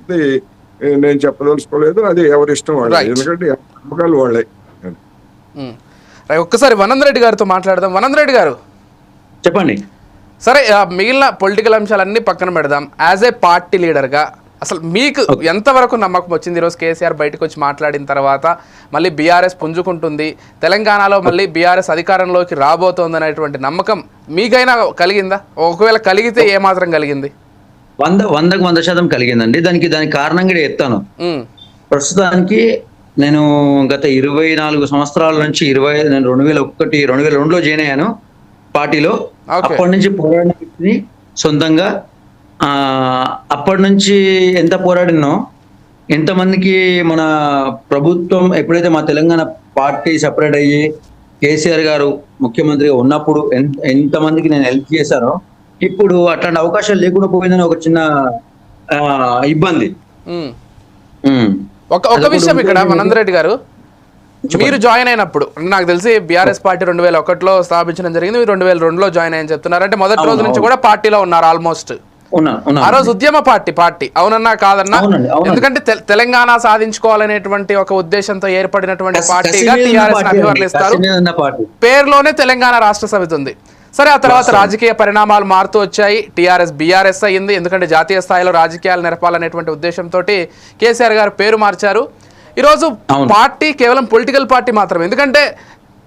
అనేది నేను చెప్పదలుచుకోలేదు. అది ఎవరి ఇష్టం వాళ్ళే, ఎందుకంటే నమ్మకాలు వాళ్ళే. ఒక్కసారి వనంద్ రెడ్డి గారితో మాట్లాడదాం. వనంద్ రెడ్డి గారు చెప్పండి. సరే, మిగిలిన పొలిటికల్ అంశాలన్నీ పక్కన పెడదాం. యాజ్ ఏ పార్టీ లీడర్గా అసలు మీకు ఎంతవరకు నమ్మకం వచ్చింది ఈరోజు కేసీఆర్ బయటకు వచ్చి మాట్లాడిన తర్వాత మళ్ళీ బీఆర్ఎస్ పుంజుకుంటుంది, తెలంగాణలో మళ్ళీ బీఆర్ఎస్ అధికారంలోకి రాబోతోంది అనేటువంటి నమ్మకం మీకైనా కలిగిందా? ఒకవేళ కలిగితే ఏమాత్రం కలిగింది? 100% కలిగిందండి. దానికి కారణం కూడా చెప్తాను. ప్రస్తుతానికి నేను గత 24 సంవత్సరాల నుంచి నేను 2002లో జాయిన్ అయ్యాను పార్టీలో. అప్పటి నుంచి పోరాడిన వ్యక్తిని సొంతంగా. అప్పటి నుంచి ఎంత పోరాడినో, ఎంతమందికి మన ప్రభుత్వం ఎప్పుడైతే మా తెలంగాణ పార్టీ సెపరేట్ అయ్యి కేసీఆర్ గారు ముఖ్యమంత్రిగా ఉన్నప్పుడు ఎంతమందికి నేను హెల్ప్ చేశానో, ఇప్పుడు అట్లాంటి అవకాశాలు లేకుండా పోయిందని ఒక చిన్న ఇబ్బంది. ఒక విషయం ఇక్కడ వనంద్ రెడ్డి గారు, మీరు జాయిన్ అయినప్పుడు నాకు తెలిసి బీఆర్ఎస్ పార్టీ 2001లో స్థాపించడం జరిగింది, మీరు 2002లో జాయిన్ అయ్యని చెప్తున్నారు. అంటే మొదటి రోజు నుంచి కూడా పార్టీలో ఉన్నారు ఆల్మోస్ట్. ఆ రోజు ఉద్యమ పార్టీ అవునన్నా కాదన్నా, ఎందుకంటే తెలంగాణ సాధించుకోవాలనేటువంటి ఒక ఉద్దేశంతో ఏర్పడినటువంటి పార్టీగా టీఆర్ఎస్ అభివర్ణిస్తారు. పేరులోనే తెలంగాణ రాష్ట్ర సమితి ఉంది. సరే, ఆ తర్వాత రాజకీయ పరిణామాలు మారుతూ వచ్చాయి. టీఆర్ఎస్ బీఆర్ఎస్ అయ్యింది, ఎందుకంటే జాతీయ స్థాయిలో రాజకీయాలు నెరపాలనేటువంటి ఉద్దేశంతో కేసీఆర్ గారు పేరు మార్చారు. ఈరోజు పార్టీ కేవలం పొలిటికల్ పార్టీ మాత్రమే, ఎందుకంటే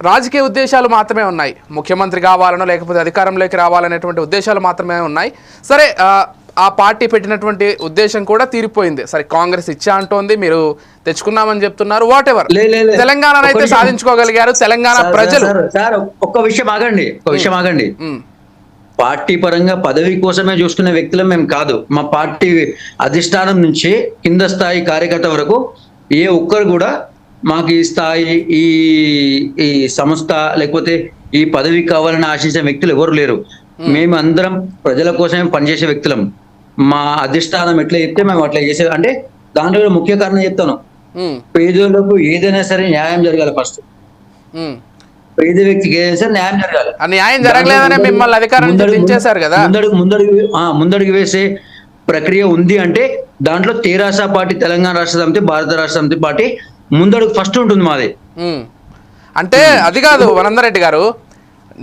రాజకీయ ఉద్దేశాలు మాత్రమే ఉన్నాయి. ముఖ్యమంత్రి కావాలనో లేకపోతే అధికారంలోకి రావాలనేటువంటి ఉద్దేశాలు మాత్రమే ఉన్నాయి. సరే, ఆ పార్టీ పెట్టినటువంటి ఉద్దేశం కూడా తీరిపోయింది. సరే, కాంగ్రెస్ ఇచ్చా అంటోంది, మీరు తెచ్చుకున్నామని చెప్తున్నారు. వాట్ ఎవర్, తెలంగాణ అయితే సాధించుకోగలిగారు తెలంగాణ ప్రజలు. ఒక్క విషయం ఆగండి. పార్టీ పరంగా పదవి కోసమే చూసుకునే వ్యక్తులం మేము కాదు. మా పార్టీ అధిష్టానం నుంచి కింద స్థాయి కార్యకర్త వరకు ఏ ఒక్కరు కూడా మాకు ఈ స్థాయి, ఈ సంస్థ లేకపోతే ఈ పదవి కావాలని ఆశించే వ్యక్తులు ఎవరు లేరు. మేము అందరం ప్రజల కోసమే పనిచేసే వ్యక్తులం. మా అధిష్టానం ఎట్లా చెప్తే మేము అట్లా చేసే, అంటే దాంట్లో ముఖ్య కారణం చెప్తాను. పేదలకు ఏదైనా సరే న్యాయం జరగాలి. ఫస్ట్ పేద వ్యక్తికి ఏదైనా సరే న్యాయం జరగాలి. న్యాయం జరగలేదనే మిమ్మల్ని అధికారం దించేశారు కదా. ముందడుగు వేసే ప్రక్రియ ఉంది అంటే దాంట్లో తెరాస పార్టీ, తెలంగాణ రాష్ట్ర సమితి, భారత రాష్ట్ర సమితి పార్టీ ముందడుగు ఫస్ట్ ఉంటుంది మాది. అంటే అది కాదు వనంద్ రెడ్డి గారు,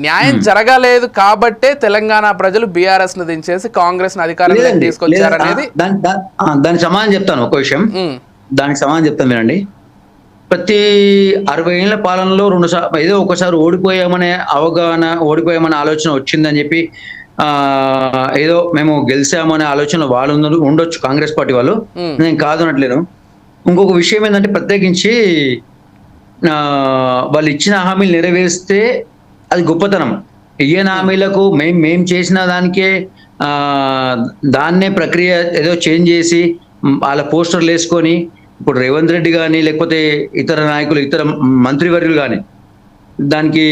న్యాయం జరగలేదు కాబట్టే తెలంగాణ ప్రజలు బీఆర్ఎస్ ను దించేసి కాంగ్రెస్ ను అధికారంలోకి తీసుకొచ్చారనేది. దానికి సమాధానం చెప్తాను. ఒక విషయం దానికి సమాధానం చెప్తాను వినండి. ప్రతి 60 ఏళ్ల పాలనలో ఏదో ఒకసారి ఓడిపోయామనే ఆలోచన వచ్చిందని చెప్పి ఏదో మేము గెలిచామనే ఆలోచన వాళ్ళు ఉండొచ్చు, కాంగ్రెస్ పార్టీ వాళ్ళు. నేను కాదనట్లేను. ఇంకొక విషయం ఏంటంటే, ప్రత్యేకించి వాళ్ళు ఇచ్చిన హామీలు నెరవేరిస్తే అది గొప్పతనం. ఇయ్యని హామీలకు మేం చేసిన దానికే దాన్నే ప్రక్రియ ఏదో చేంజ్ చేసి వాళ్ళ పోస్టర్లు వేసుకొని ఇప్పుడు రేవంత్ రెడ్డి కానీ లేకపోతే ఇతర నాయకులు, ఇతర మంత్రివర్యులు కానీ దానికి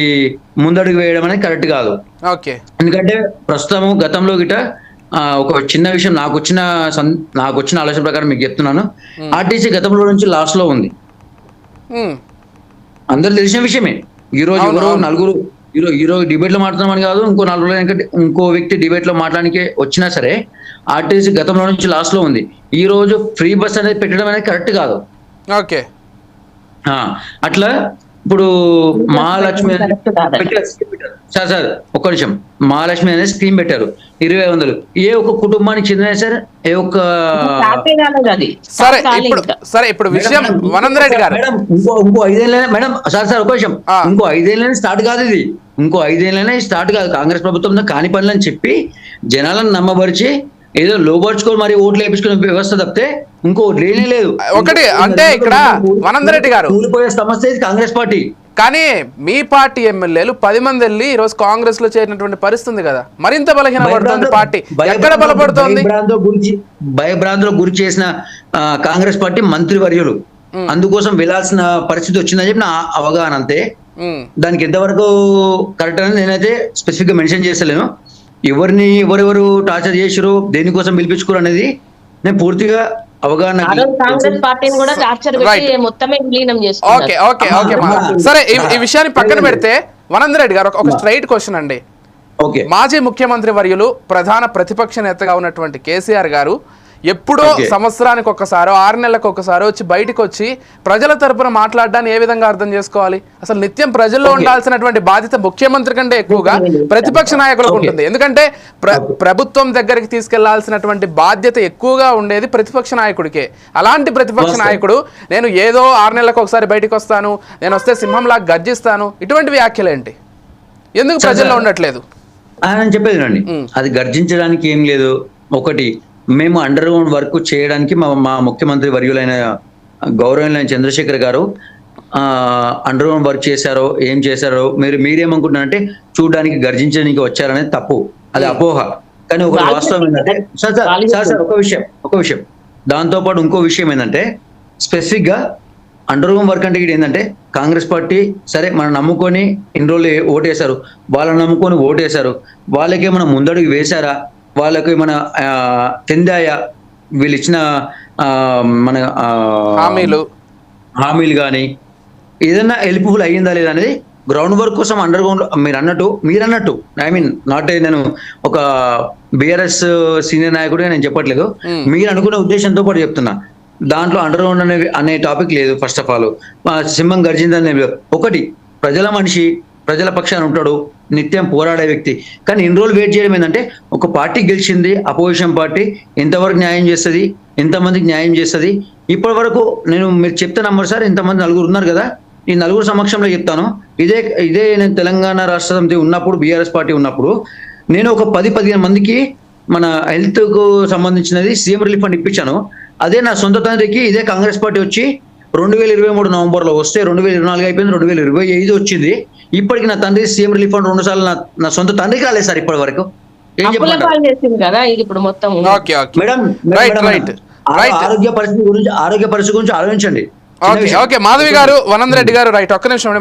ముందడుగు వేయడం అనేది కరెక్ట్ కాదు. ఎందుకంటే ప్రస్తుతము గతంలో గిట ఒక చిన్న విషయం నాకు వచ్చిన ఆలోచన ప్రకారం మీకు చెప్తున్నాను. ఆర్టీసీ గతంలో నుంచి లాస్ట్ లో ఉంది, అందరు తెలిసిన విషయమే. ఈ రోజు నలుగురు ఈరోజు డిబేట్ లో మాట్లాడమని కాదు, ఇంకో 4 రోజులు ఇంకో వ్యక్తి డిబేట్ లో మాట్లాడానికి వచ్చినా సరే ఆర్టీసీ గతంలో నుంచి లాస్ట్ లో ఉంది. ఈ రోజు ఫ్రీ బస్ అనేది పెట్టడం అనేది కరెక్ట్ కాదు. అట్లా ఇప్పుడు మహాలక్ష్మి సార్ ఒక్క నిమిషం, మహాలక్ష్మి అనే స్కీమ్ పెట్టారు 2500. ఏ ఒక్క కుటుంబానికి చెందిన సార్ ఇప్పుడు విషయం వనంద్ రెడ్డి గారు ఇంకో 5 ఏళ్ళనే మేడం సార్ ఒక విషయం, ఇంకో 5 ఏళ్ళనే స్టార్ట్ కాదు. ఇది ఇంకో 5 ఏళ్ళనే స్టార్ట్ కాదు. కాంగ్రెస్ ప్రభుత్వం కాని పనులని చెప్పి జనాలను నమ్మబరిచి ఏదో లోపరుచుకొని మరి ఓట్లు వేయించుకునే వ్యవస్థ తప్పితే ఇంకో లేనే లేదు. ఒకటి అంటే ఇక్కడ వనంద్ రెడ్డి గారు కూలిపోయే సమస్య కాంగ్రెస్ పార్టీ. కానీ మీ పార్టీ ఎమ్మెల్యేలు 10 మంది వెళ్ళి ఈ రోజు కాంగ్రెస్ లో చేరినటువంటి పరిస్థితి కదా, మరింత బలహీనపడుతుంది పార్టీ. ఎక్కడ బలపడుతోంది? భయభ్రాంతులకు గురి చేసిన కాంగ్రెస్ పార్టీ మంత్రివర్యులు అందుకోసం వెళ్లాల్సిన పరిస్థితి వచ్చిందని చెప్పి నా అవగాహన. అంతే. దానికి ఎంతవరకు కరెక్ట్ అని నేనైతే స్పెసిఫిక్ గా మెన్షన్ చేస్తలేను. ఎవరెవరు టార్చర్ చేసారు, దేనికోసం పిలిపించుకోరు అనేది నేను పూర్తిగా అవగాహన. సరే, ఈ విషయాన్ని పక్కన పెడితే వనంద్ రెడ్డి గారు ఒక స్ట్రైట్ క్వశ్చన్ అండి. మాజీ ముఖ్యమంత్రి వర్యులు, ప్రధాన ప్రతిపక్ష నేతగా ఉన్నటువంటి కేసీఆర్ గారు ఎప్పుడో సంవత్సరానికి ఒక్కసారో 6 నెలలకు ఒక్కసారో వచ్చి బయటకు వచ్చి ప్రజల తరపున మాట్లాడడాన్ని ఏ విధంగా అర్థం చేసుకోవాలి? అసలు నిత్యం ప్రజల్లో ఉండాల్సినటువంటి బాధ్యత ముఖ్యమంత్రి కంటే ఎక్కువగా ప్రతిపక్ష నాయకులకు ఉంటుంది. ఎందుకంటే ప్రభుత్వం దగ్గరికి తీసుకెళ్లాల్సినటువంటి బాధ్యత ఎక్కువగా ఉండేది ప్రతిపక్ష నాయకుడికే. అలాంటి ప్రతిపక్ష నాయకుడు నేను ఏదో 6 నెలలకు ఒకసారి బయటకు వస్తాను, నేను వస్తే సింహంలా గర్జిస్తాను, ఇటువంటి వ్యాఖ్యలు ఏంటి? ఎందుకు ప్రజల్లో ఉండట్లేదు? అని చెప్పేది రండి. అది గర్జించడానికి ఏం లేదు. ఒకటి, మేము అండర్ గ్రౌండ్ వర్క్ చేయడానికి మా ముఖ్యమంత్రి వర్యులైన గౌరవనీయులైన చంద్రశేఖర్ గారు అండర్ గ్రౌండ్ వర్క్ చేశారో ఏం చేశారో మీరేమనుకుంటున్నారంటే చూడడానికి గర్జించడానికి వచ్చారనేది తప్పు, అది అపోహ. కానీ ఒక వాస్తవం ఏంటంటే సార్ ఒక విషయం దాంతో పాటు ఇంకో విషయం ఏంటంటే స్పెసిఫిక్ గా అండర్ గ్రౌండ్ వర్క్ అంటే ఏంటంటే కాంగ్రెస్ పార్టీ సరే మనం నమ్ముకొని ఇన్ని రోజులు ఓటేశారు, వాళ్ళని నమ్ముకొని ఓటేశారు, వాళ్ళకి ఏమైనా ముందడుగు వేశారా, వాళ్ళకి మన చెందాయా, వీళ్ళు ఇచ్చిన మన హామీలు కానీ ఏదైనా ఎలిజిబుల్ అయ్యిందా లేదా అనేది గ్రౌండ్ వర్క్ కోసం అండర్ గ్రౌండ్ మీరు అన్నట్టు ఐ మీన్ నాట్ నేను ఒక బిఆర్ఎస్ సీనియర్ నాయకుడిగా నేను చెప్పట్లేదు, మీరు అనుకునే ఉద్దేశంతో పాటు చెప్తున్నా. దాంట్లో అండర్ గ్రౌండ్ అనే టాపిక్ లేదు. ఫస్ట్ ఆఫ్ ఆల్ సింహం గర్జిందని ఒకటి, ప్రజల మనిషి, ప్రజల పక్షాన ఉంటాడు, నిత్యం పోరాడే వ్యక్తి. కానీ ఇన్ని రోజులు వెయిట్ చేయడం ఏంటంటే ఒక పార్టీ గెలిచింది, అపోజిషన్ పార్టీ ఎంతవరకు న్యాయం చేస్తుంది, ఎంతమందికి న్యాయం చేస్తుంది. ఇప్పటి వరకు మీరు చెప్తే నమ్మరు సార్, ఇంతమంది నలుగురు ఉన్నారు కదా, ఈ నలుగురు సమక్షంలో చెప్తాను. ఇదే నేను తెలంగాణ రాష్ట్ర సమితి ఉన్నప్పుడు, బీఆర్ఎస్ పార్టీ ఉన్నప్పుడు నేను ఒక 10-15 మందికి మన హెల్త్ కు సంబంధించినది సీఎం రిలీఫ్ ఫండ్ ఇప్పించాను. అదే నా సొంత తండ్రికి ఇదే కాంగ్రెస్ పార్టీ వచ్చి 2023 నవంబర్లో వస్తే 2024 అయిపోయింది, 2025 వచ్చింది. ఇప్పటికి నా తండ్రి సీఎం రిలీఫ్ ఫండ్ 2 సార్లు నా సొంత తండ్రికి రాలేదు సార్ ఇప్పటి వరకు. ఏం చెప్పంటారు మేడం? ఆరోగ్య పరిస్థితి గురించి ఆలోచించండి. మాధవి గారు, వనంద్ రెడ్డి గారు, రైట్, ఒక్క నిమిషం.